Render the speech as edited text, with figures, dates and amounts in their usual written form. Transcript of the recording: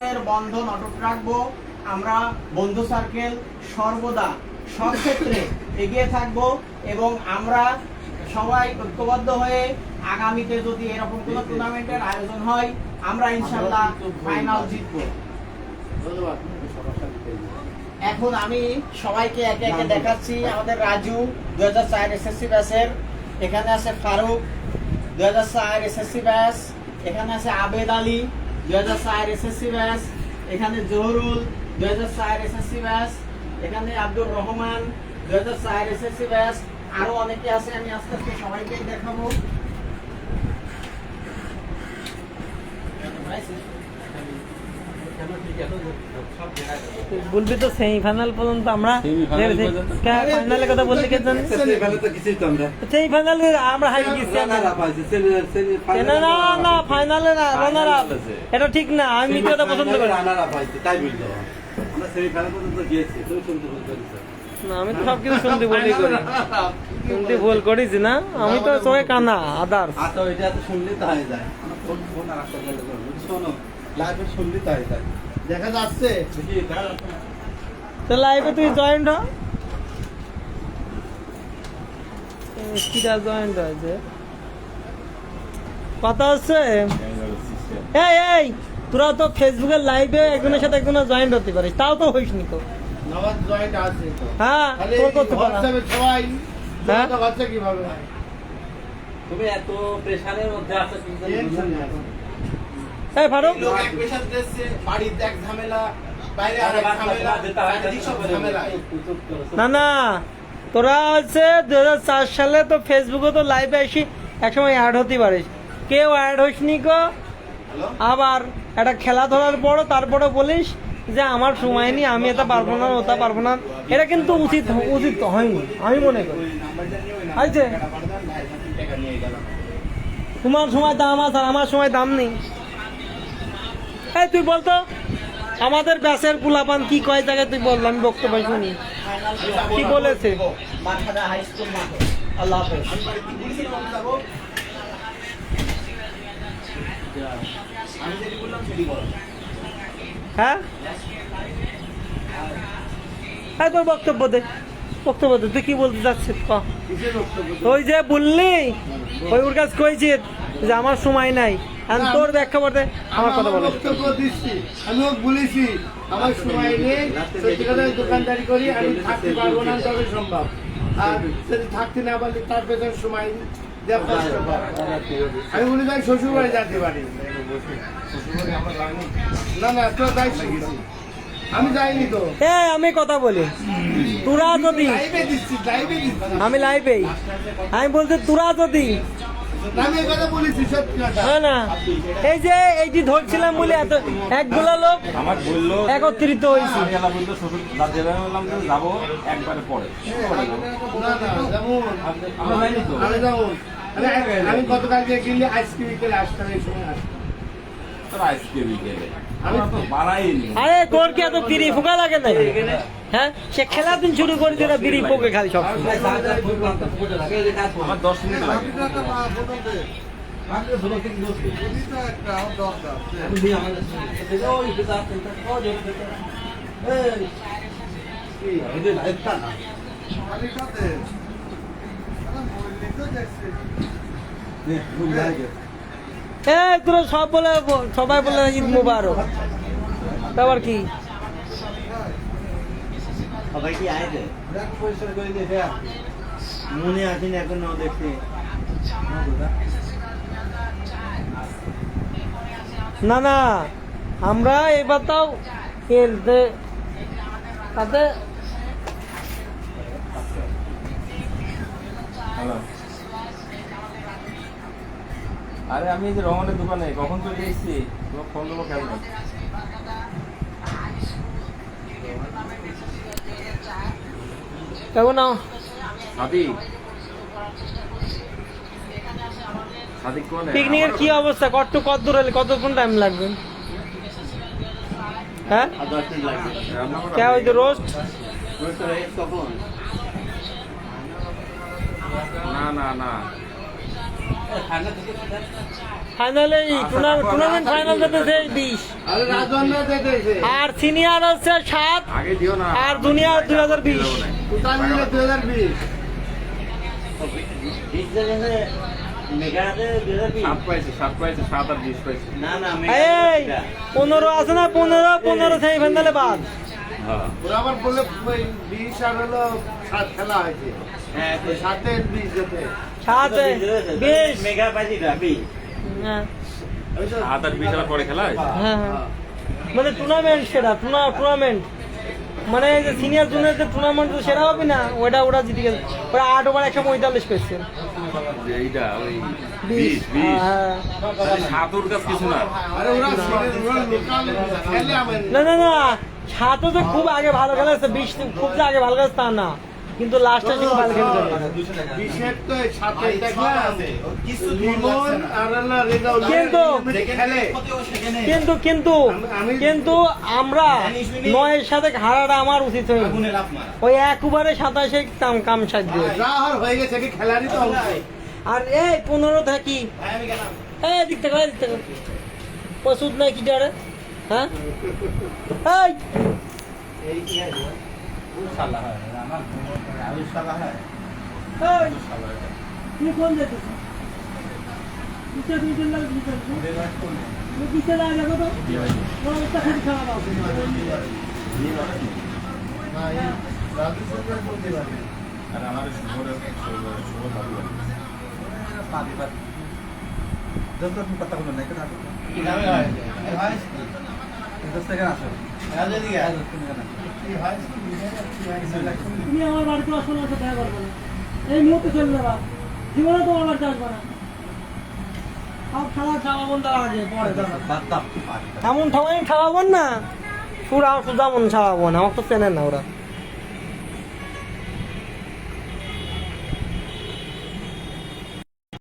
বন্ধন অটুট রাখবো। আমরা বন্ধু সার্কেল সর্বদা সব ক্ষেত্রে এগিয়ে থাকবো এবং আমরা সবাই ঐক্যবদ্ধ হয়ে আগামীতে যদি এরকম কোনো টুর্নামেন্টের আয়োজন হয় আমরা ইনশাআল্লাহ ফাইনাল জিতবো। এখন আমি সবাইকে একে একে দেখাচ্ছি। আমাদের রাজু 2004 এসএসসি ব্যাচের, এখানে আছে ফারুক 2004 এসএসসি ব্যাচ, এখানে আছে আবেদ আলী 2004 এসএসসি ব্যাচ, এখানে জহুরুল 2004 এসএসসি ব্যাচ, এখানে আব্দুর রহমান 2004 এসএসসি ব্যাচ, আরো অনেকে আছে। আমি আস্তে আস্তে সবাইকে দেখাবো। বলবি তো সেমিফাইনাল পর্যন্ত আমরা ফাইনালের কথা বলতে গেছেন। সেমিফাইনালে আমরা হারিয়ে গেছি না না না, ফাইনালে না, রানার আপ। এটা ঠিক না, আমি মিথ্যা কথা পছন্দ করি না। আমি তো সবকিছু শুনতে ভুলই করি, শুনতে ভুল করিস না। আমি তো সবাই কানা আদার দেখা যাচ্ছে তো লাইভে তুই জয়েন্ট হ। কিরা জয়েন্ট হয়েছে কথা হচ্ছে। এই এই তোরা তো ফেসবুকের লাইভে একজনের সাথে একজনের জয়েন্ট হতে পারিস, তাও তো হইস নি তো। হ্যাঁ তোর করতে পারা সবাই হ্যাঁ কিভাবে তুমি এত প্রেসারের মধ্যে আছো কিন্তু এই ফারুক বাড়িতে এক ঝামেলা, বাইরে আরেক ঝামেলা, চারিদিক সব ঝামেলা। না না, তোরা হচ্ছে 2004 সালে তো ফেসবুকে তো লাইভে আসি একসময় অ্যাড হতে পারিস, কেউ অ্যাড হইস নি গো। আবার একটা খেলা ধরার পরও তারপরে বলিস যে আমার সময় নেই, আমি এটা পারবো না, ওটা পারবো না। এটা কিন্তু উচিত হয়নি আমি মনে করি। আচ্ছা তোমার সময় দাম আছে আর আমার সময় দাম নেই। এই তুই বলতো আমাদের ব্যাচের পুলাপান কি কয় জায়গায় তুই বললাম, আমি বক্তব্য শুনি কি বলেছে। মাথাদা হাই স্কুল মাঠে। আল্লাহ হাফেজ। আমি যেটি বললাম সেটি বল। হ্যাঁ হ্যাঁ তোর বক্তব্য দে, বক্তব্য দে, তুই কি বলতে চাচ্ছিস ক। ওই যে বললি ওই ওর কাছে কইছি যে আমার সময় নাই, আর তোর ব্যাখ্যা করতে আমার কথা বলে বক্তব্য দিচ্ছি। আমি ওকে বলেছি আমার সময় নেই, সত্যিকারের দোকানদারি করি, আমি থাকতে পারবো না তবে সম্ভব। আর যদি থাকতে না পারলে তার পেছনে সময় দেওয়া কষ্ট। আমি বলি ভাই শ্বশুর বাড়ি যেতে পারি না। না তোর দায়িত্ব গেছি, আমি যাইনি তো। আমি কথা বলি, তোরা যদি লাইভে দিচ্ছি, আমি লাইভেই আমি বলছি তোরা যদি আমি এই কথা বলেছি সত্যি কথা। হ্যাঁ না, এই যে এইটি ধরছিলাম বলে এত একগুলা লোক আমার বললো একত্রিত হয়েছে। খেলা বললো শ্বশুর বললাম যে যাবো একবারে পরে না না যেমন আমরা যাইনি তো। আমি গতকাল যে কিনলে আইসক্রিম বিকেলে আসতাম এই সময় আসতাম। তোর আইসক্রিম বিকেলে আমরা তো বানাইনি। আরে তোর কি এত বিড়ি ফোকা লাগে না? হ্যাঁ সে খেলা দিন শুরু করে দিল বিড়ি পোকে খালি সব। আমার 10 মিনিট লাগে। তোরা সব বলে সবাই বলে ঈদ মুবারক, আবার কি সবাই কি আইছে পরিষ্কার করে দিয়ে মনে আসেনি এখন নাও দেখতে। না না আমরা এবার তাও খেলতে তাতে আরে আমি এই যে রহমানের দোকানে কখন চলে এসেছি, তোমার ফোন দেবো কেন? কেমন নাও পিকনিকের কি অবস্থা? কত দূর হলে কতক্ষণ টাইম লাগবে? হ্যাঁ কে ওই যে রোস্ট না না না ঠান্ডা থেকে ফাইনালে টুর্নামেন্ট ফাইনাল যেতেছে 20 আরে রাজন্য দিতেছে আর সিনিয়র হচ্ছে 7 আগে দিও না আর জুনিয়র 2020 টোটাল মিলে 2020 সাত পাইছে 7 আর 20 পাইছে এই 15 আছে না 15 সেমিফাইনালে বাদ হ্যাঁ ওরা আবার বলে 20 আর হলো 7 খেলা হয়েছে হ্যাঁ, তো 7 এর 20 যেতে 7 20 মেগা পাইছিটা হ্যাঁ 7 আর 20 আর পরে খেলা হয়েছে হ্যাঁ মানে টুর্নামেন্ট সেটা টুর্নামেন্ট মানে এই যে সিনিয়র জুনিয়র যে টুর্নামেন্ট সেটা হবে না ওটা জিতে গেছে ওরা 8 ওভার 145 পেয়েছে যে এইটা ওই 20 20 হ্যাঁ 7 ওর কাছে কিছু না আরে ওরা লোকাল খেলে আমার না ছাত্র তো খুব আগে ভালো খেলেছে 20 খুব যে আগে ভালো খেলেছে তা না কিন্তু লাস্টে খুব ভালো খেলছে 20 এর তো 7 এর দেখলাম লিমন আর হলো রেজাউল খেলে কিন্তু আমরা 9 এর সাথে হারাটা আমার উচিত হয়নি ওই এক ওভারে 27 কাম সাধ্য যা হয়ে গেছে কি খেলারই তো অংশ আর এই 15 থাকি এই দিক থেকে প্রস্তুত নাই কি ডারে হ্যাঁ এই তুই কোন যেতেছিস কিসে লাগে দেখো তো অবস্থা খুব খারাপ আছে আর আমার শুভ তুমি আমার বাড়িতে আসলে দেখা করবে না এই মুহূর্তে চলে যাবা জীবনে তো আমার বাড়িতে আসবে না সব খেলা খাওয়াবো তার আগে পরে এমন ঠাওয়াই খাওয়াবো না সুরা সুদা মন খাওয়াবো না আমার তো চেনেন না ওরা